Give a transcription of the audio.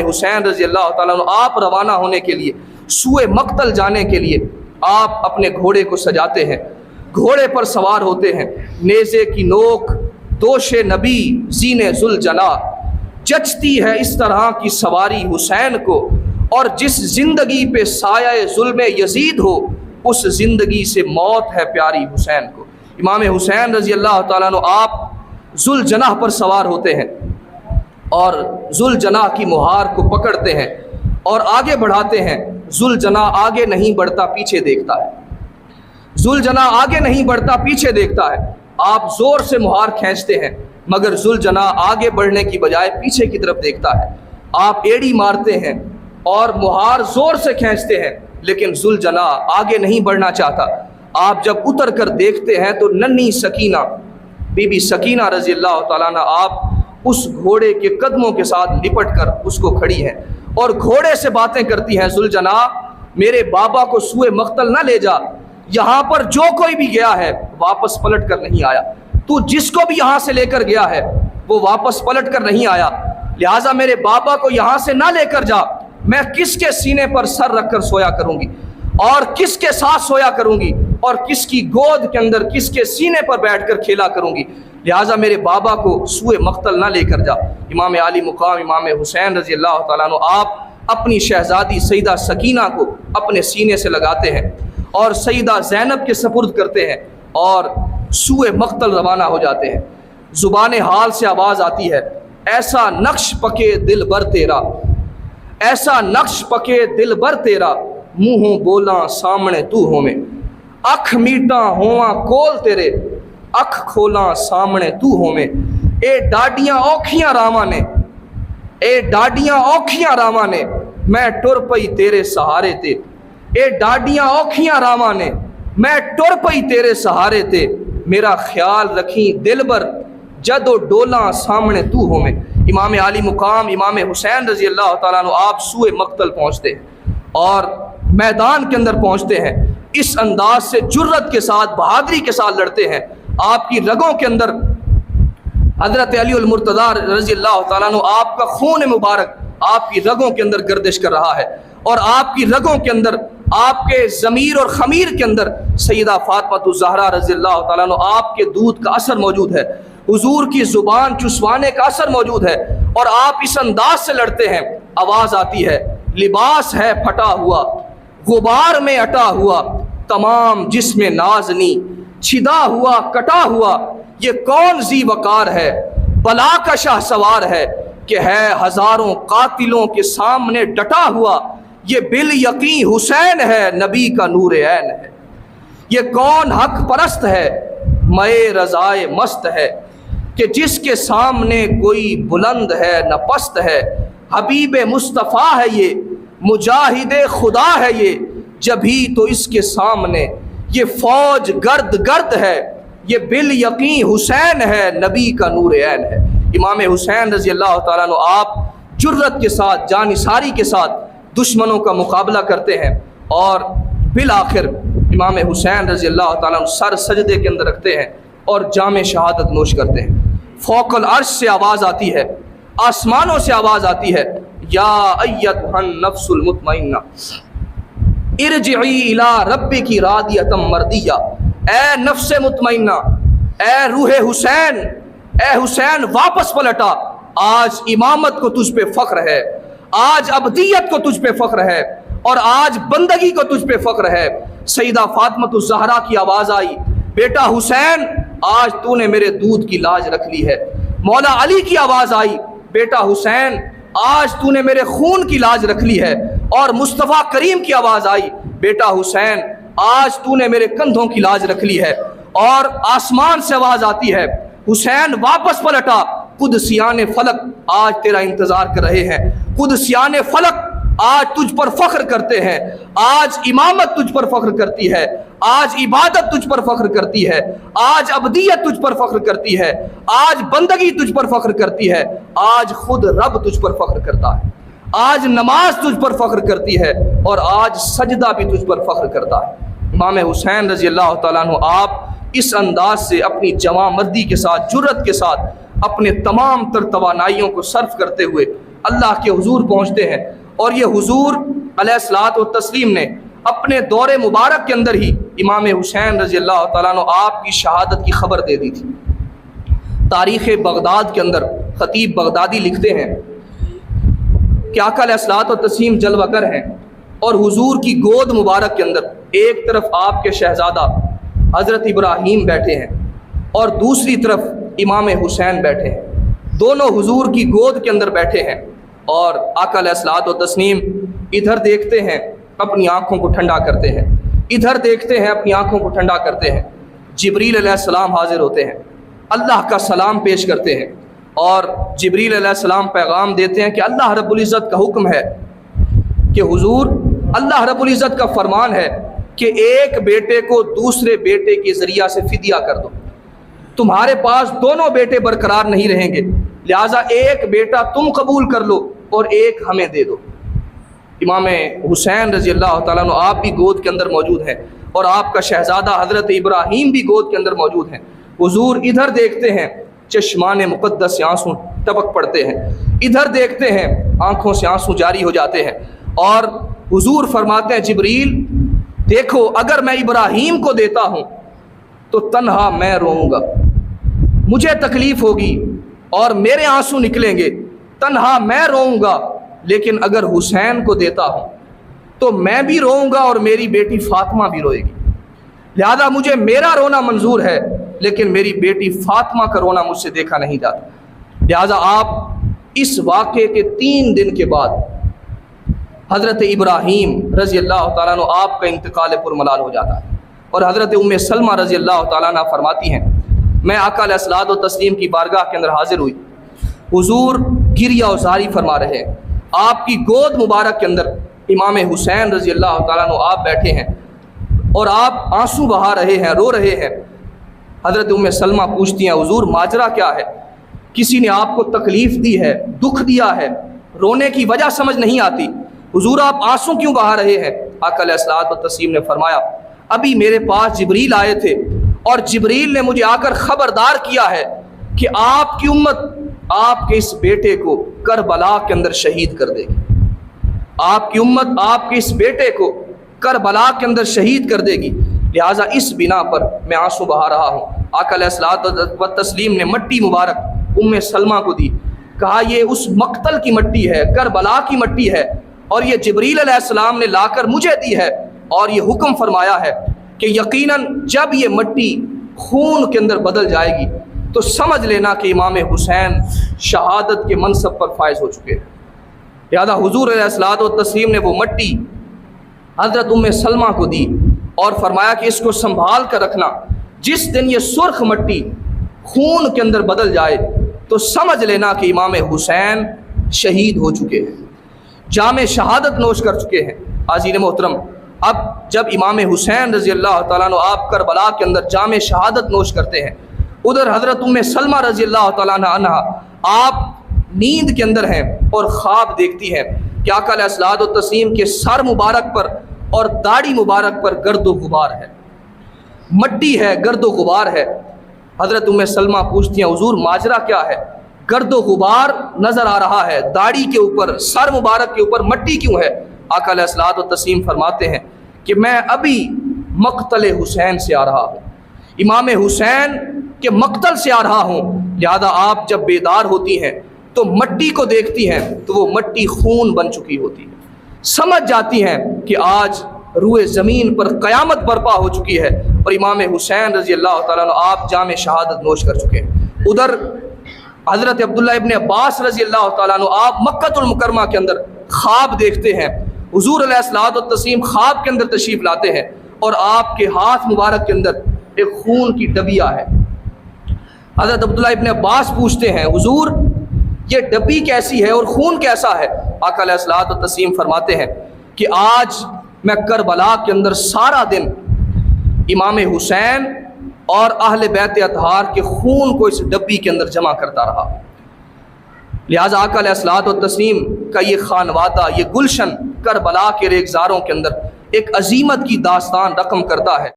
حسین رضی اللہ تعالیٰ عنہ آپ روانہ ہونے کے لیے سوئے مقتل جانے کے لیے آپ اپنے گھوڑے کو سجاتے ہیں، گھوڑے پر سوار ہوتے ہیں، نیزے کی نوک دوش نبی زین ذوالجلا جچتی ہے اس طرح کی سواری حسین کو، اور جس زندگی پہ سایہ ظلم یزید ہو اس زندگی سے موت ہے پیاری حسین کو۔ امام حسین رضی اللہ تعالیٰ عنہ آپ ذوالجناح پر سوار ہوتے ہیں اور ذوالجناح کی مہار کو پکڑتے ہیں اور آگے بڑھاتے ہیں۔ ذوالجناح آگے نہیں بڑھتا، پیچھے دیکھتا ہے۔ ذوالجناح آگے نہیں بڑھتا، پیچھے دیکھتا ہے۔ آپ زور سے مہار کھینچتے ہیں مگر ذوالجناح آگے بڑھنے کی بجائے پیچھے کی طرف دیکھتا ہے۔ آپ ایڑی مارتے ہیں اور مہار زور سے کھینچتے ہیں لیکن ذوالجناح آگے نہیں بڑھنا چاہتا۔ آپ جب اتر کر دیکھتے ہیں تو ننھی سکینہ بی بی سکینہ رضی اللہ تعالیٰ عنہ آپ اس گھوڑے کے قدموں کے ساتھ لپٹ کر اس کو کھڑی ہیں اور گھوڑے سے باتیں کرتی ہیں، ذوالجناح میرے بابا کو سوئے مقتل نہ لے جا، یہاں پر جو کوئی بھی گیا ہے واپس پلٹ کر نہیں آیا، تو جس کو بھی یہاں سے لے کر گیا ہے وہ واپس پلٹ کر نہیں آیا، لہٰذا میرے بابا کو یہاں سے نہ لے کر جا، میں کس کے سینے پر سر رکھ کر سویا کروں گی اور کس کے ساتھ سویا کروں گی اور کس کی گود کے اندر کس کے سینے پر بیٹھ کر کھیلا کروں گی، لہٰذا میرے بابا کو سوئے مقتل نہ لے کر جا۔ امام عالی مقام امام حسین رضی اللہ تعالیٰ عنہ آپ اپنی شہزادی سیدہ سکینہ کو اپنے سینے سے لگاتے ہیں اور سیدہ زینب کے سپرد کرتے ہیں اور سوئے مقتل روانہ ہو جاتے ہیں۔ زبان حال سے آواز آتی ہے، ایسا نقش پکے دل بر تیرا، ایسا نقش پکے دل بر تیرا، منہوں بولاں سامنے تو ہوویں، اکھ میٹاں ہواں کول تیرے، اکھ کھولاں سامنے تو ہوویں، اے ڈاڈیاں اوکھیاں راواں نے، اے ڈاڈیاں اوکھیاں راواں نے، میں ٹر پئی تیرے سہارے تے، اے ڈاڈیاں اوکھیاں راواں نے، میں ٹر پئی تیرے سہارے تے، میرا خیال رکھیں دل بر جد و ڈولاں سامنے تو ہوویں۔ امام عالی مقام امام حسین رضی اللہ تعالیٰ عنہ آپ سوئے مقتل پہنچتے ہیں اور میدان کے اندر پہنچتے ہیں، اس انداز سے جرت کے ساتھ بہادری کے ساتھ لڑتے ہیں۔ آپ کی رگوں کے اندر حضرت علی المرتضیٰ رضی اللہ تعالیٰ عنہ آپ کا خون مبارک آپ کی رگوں کے اندر گردش کر رہا ہے اور آپ کی رگوں کے اندر آپ کے ضمیر اور خمیر کے اندر سیدہ فاطمہ الزہرا رضی اللہ تعالیٰ عنہ آپ کے دودھ کا اثر موجود ہے، حضور کی زبان چسوانے کا اثر موجود ہے اور آپ اس انداز سے لڑتے ہیں۔ آواز آتی ہے، لباس ہے پھٹا ہوا غبار میں اٹا ہوا، تمام جسم نازنی چھدا ہوا کٹا ہوا، یہ کون ذی وقار ہے بلا کا شاہ سوار ہے کہ ہے ہزاروں قاتلوں کے سامنے ڈٹا ہوا، یہ بال یقین حسین ہے نبی کا نور عین ہے، یہ کون حق پرست ہے مئے رضائے مست ہے کہ جس کے سامنے کوئی بلند ہے نہ پست ہے، حبیب مصطفیٰ ہے یہ مجاہد خدا ہے یہ، جبھی تو اس کے سامنے یہ فوج گرد گرد ہے، یہ بال یقین حسین ہے نبی کا نور عین ہے۔ امام حسین رضی اللہ تعالیٰ عنہ آپ جرت کے ساتھ جانثاری کے ساتھ دشمنوں کا مقابلہ کرتے ہیں اور بالآخر امام حسین رضی اللہ تعالیٰ عنہ سر سجدے کے اندر رکھتے ہیں اور جام شہادت نوش کرتے ہیں۔ فوق العرش سے آواز آتی ہے، آسمانوں سے آواز آتی ہے، یا ایتھا النفس المطمئنہ ارجعی الی ربک راضیۃ مرضیہ، اے نفس مطمئنہ، اے روح حسین، اے حسین واپس پلٹا، آج امامت کو تجھ پہ فخر ہے، آج ابدیت کو تجھ پہ فخر ہے اور آج بندگی کو تجھ پہ فخر ہے۔ سیدہ فاطمہ الزہرا کی آواز آئی، بیٹا حسین آج تو نے میرے دودھ کی لاج رکھ لی ہے۔ مولا علی کی آواز آئی، بیٹا حسین آج تو نے میرے خون کی لاج رکھ لی ہے، اور مصطفیٰ کریم کی آواز آئی، بیٹا حسین آج تو نے میرے کندھوں کی لاج رکھ لی ہے، اور آسمان سے آواز آتی ہے، حسین واپس پلٹا، قدسیان فلک آج تیرا انتظار کر رہے ہیں، قدسیان فلک آج تجھ پر فخر کرتے ہیں، آج امامت تجھ پر فخر کرتی ہے، آج عبادت تجھ پر فخر کرتی ہے، آج ابدیت تجھ پر فخر کرتی ہے، آج بندگی تجھ پر فخر کرتی ہے، آج خود رب تجھ پر فخر کرتا ہے، آج نماز تجھ پر فخر کرتی ہے اور آج سجدہ بھی تجھ پر فخر کرتا ہے۔ امام حسین رضی اللہ تعالیٰ عنہ آپ اس انداز سے اپنی جواں مردی کے ساتھ جرت کے ساتھ اپنے تمام تر توانائیوں کو صرف کرتے ہوئے اللہ کے حضور پہنچتے ہیں، اور یہ حضور علیہ الصلوۃ والتسلیم نے اپنے دور مبارک کے اندر ہی امام حسین رضی اللہ تعالیٰ عنہ آپ کی شہادت کی خبر دے دی تھی۔ تاریخ بغداد کے اندر خطیب بغدادی لکھتے ہیں کہ آقا علیہ الصلوۃ والتسلیم جلوہ گر ہیں، اور حضور کی گود مبارک کے اندر ایک طرف آپ کے شہزادہ حضرت ابراہیم بیٹھے ہیں اور دوسری طرف امام حسین بیٹھے ہیں، دونوں حضور کی گود کے اندر بیٹھے ہیں، اور آقا علیہ الصلوۃ والتسلیم ادھر دیکھتے ہیں اپنی آنکھوں کو ٹھنڈا کرتے ہیں، ادھر دیکھتے ہیں اپنی آنکھوں کو ٹھنڈا کرتے ہیں۔ جبریل علیہ السلام حاضر ہوتے ہیں، اللہ کا سلام پیش کرتے ہیں، اور جبریل علیہ السلام پیغام دیتے ہیں کہ اللہ رب العزت کا حکم ہے کہ حضور، اللہ رب العزت کا فرمان ہے کہ ایک بیٹے کو دوسرے بیٹے کے ذریعہ سے فدیہ کر دو، تمہارے پاس دونوں بیٹے برقرار نہیں رہیں گے، لہٰذا ایک بیٹا تم قبول کر لو اور ایک ہمیں دے دو۔ امام حسین رضی اللہ تعالیٰ عنہ آپ بھی گود کے اندر موجود ہیں، اور آپ کا شہزادہ حضرت ابراہیم بھی گود کے اندر موجود ہیں۔ حضور ادھر دیکھتے ہیں، چشمان مقدس سے آنسو ٹپک پڑتے ہیں، ادھر دیکھتے ہیں، آنکھوں سے آنسو جاری ہو جاتے ہیں، اور حضور فرماتے ہیں جبریل دیکھو، اگر میں ابراہیم کو دیتا ہوں تو تنہا میں روؤں گا، مجھے تکلیف ہوگی اور میرے آنسو نکلیں گے، تنہا میں روؤں گا، لیکن اگر حسین کو دیتا ہوں تو میں بھی روؤں گا اور میری بیٹی فاطمہ بھی روئے گی، لہذا مجھے میرا رونا منظور ہے لیکن میری بیٹی فاطمہ کا رونا مجھ سے دیکھا نہیں جاتا۔ لہذا آپ اس واقعے کے 3 دن کے بعد حضرت ابراہیم رضی اللہ تعالیٰ عنہ آپ کا انتقال پرملال ہو جاتا ہے، اور حضرت ام سلمہ رضی اللہ تعالیٰ عنہ فرماتی ہیں میں آقا علیہ الصلوۃ والتسلیم کی بارگاہ کے اندر حاضر ہوئی، حضور گریہ و زاری فرما رہے ہیں، آپ کی گود مبارک کے اندر امام حسین رضی اللہ تعالیٰ عنہ آپ بیٹھے ہیں اور آپ آنسو بہا رہے ہیں، رو رہے ہیں۔ حضرت ام سلمہ پوچھتی ہیں حضور ماجرا کیا ہے؟ کسی نے آپ کو تکلیف دی ہے، دکھ دیا ہے، رونے کی وجہ سمجھ نہیں آتی، حضور آپ آنسو کیوں بہا رہے ہیں؟ آقا علیہ الصلوۃ والتسلیم نے فرمایا ابھی میرے پاس جبریل آئے تھے اور جبریل نے مجھے آ کر خبردار کیا ہے کہ آپ کی امت آپ کے اس بیٹے کو کربلا کے اندر شہید کر دے گی، آپ کی امت آپ کے اس بیٹے کو کربلا کے اندر شہید کر دے گی، لہٰذا اس بنا پر میں آنسو بہا رہا ہوں۔ آقا علیہ الصلوۃ والتسلیم نے مٹی مبارک ام سلمہ کو دی، کہا یہ اس مقتل کی مٹی ہے، کربلا کی مٹی ہے، اور یہ جبریل علیہ السلام نے لا کر مجھے دی ہے، اور یہ حکم فرمایا ہے کہ یقیناً جب یہ مٹی خون کے اندر بدل جائے گی تو سمجھ لینا کہ امام حسین شہادت کے منصب پر فائز ہو چکے ہیں۔ لہذا حضور علیہ الصلوۃ والتسلیم نے وہ مٹی حضرت ام سلمہ کو دی اور فرمایا کہ اس کو سنبھال کر رکھنا، جس دن یہ سرخ مٹی خون کے اندر بدل جائے تو سمجھ لینا کہ امام حسین شہید ہو چکے ہیں، جام شہادت نوش کر چکے ہیں۔ حاضرین محترم، اب جب امام حسین رضی اللہ تعالیٰ عنہ آپ کربلا کے اندر جام شہادت نوش کرتے ہیں، ادھر حضرت ام سلمہ رضی اللہ تعالیٰ عنہ آپ نیند کے اندر ہیں اور خواب دیکھتی ہیں کہ آقا علیہ الصلوۃ والتسلیم کے سر مبارک پر اور داڑھی مبارک پر گرد و غبار ہے، مٹی ہے، گرد و غبار ہے۔ حضرت ام سلمہ پوچھتی ہیں حضور ماجرا کیا ہے؟ گرد و غبار نظر آ رہا ہے، داڑھی کے اوپر، سر مبارک کے اوپر مٹی کیوں ہے؟ آقا علیہ الصلوۃ والتسلیم فرماتے ہیں کہ میں ابھی مقتل حسین سے آ رہا ہوں، امام حسین کے مقتل سے آ رہا ہوں، لہذا آپ جب بیدار ہوتی ہیں تو مٹی کو دیکھتی ہیں تو وہ مٹی خون بن چکی ہوتی ہے، سمجھ جاتی ہیں کہ آج روئے زمین پر قیامت برپا ہو چکی ہے، اور امام حسین رضی اللہ تعالیٰ عنہ آپ جام شہادت نوش کر چکے ہیں۔ ادھر حضرت عبداللہ ابن عباس رضی اللہ تعالیٰ عنہ آپ مکہ المکرمہ کے اندر خواب دیکھتے ہیں، حضور علیہ الصلوۃ والتسلیم خواب کے اندر تشریف لاتے ہیں اور آپ کے ہاتھ مبارک کے اندر ایک خون کی ڈبیا ہے۔ حضرت عبداللہ ابن عباس پوچھتے ہیں حضور یہ ڈبی کیسی ہے اور خون کیسا ہے؟ آقا علیہ الصلوۃ والتسلیم فرماتے ہیں کہ آج میں کربلا کے اندر سارا دن امام حسین اور اہل بیت اطہار کے خون کو اس ڈبی کے اندر جمع کرتا رہا، لہٰذا آقا علیہ الصلوۃ والتسلیم کا یہ خانوادہ، یہ گلشن کربلا کے ریگزاروں کے اندر ایک عظیمت کی داستان رقم کرتا ہے۔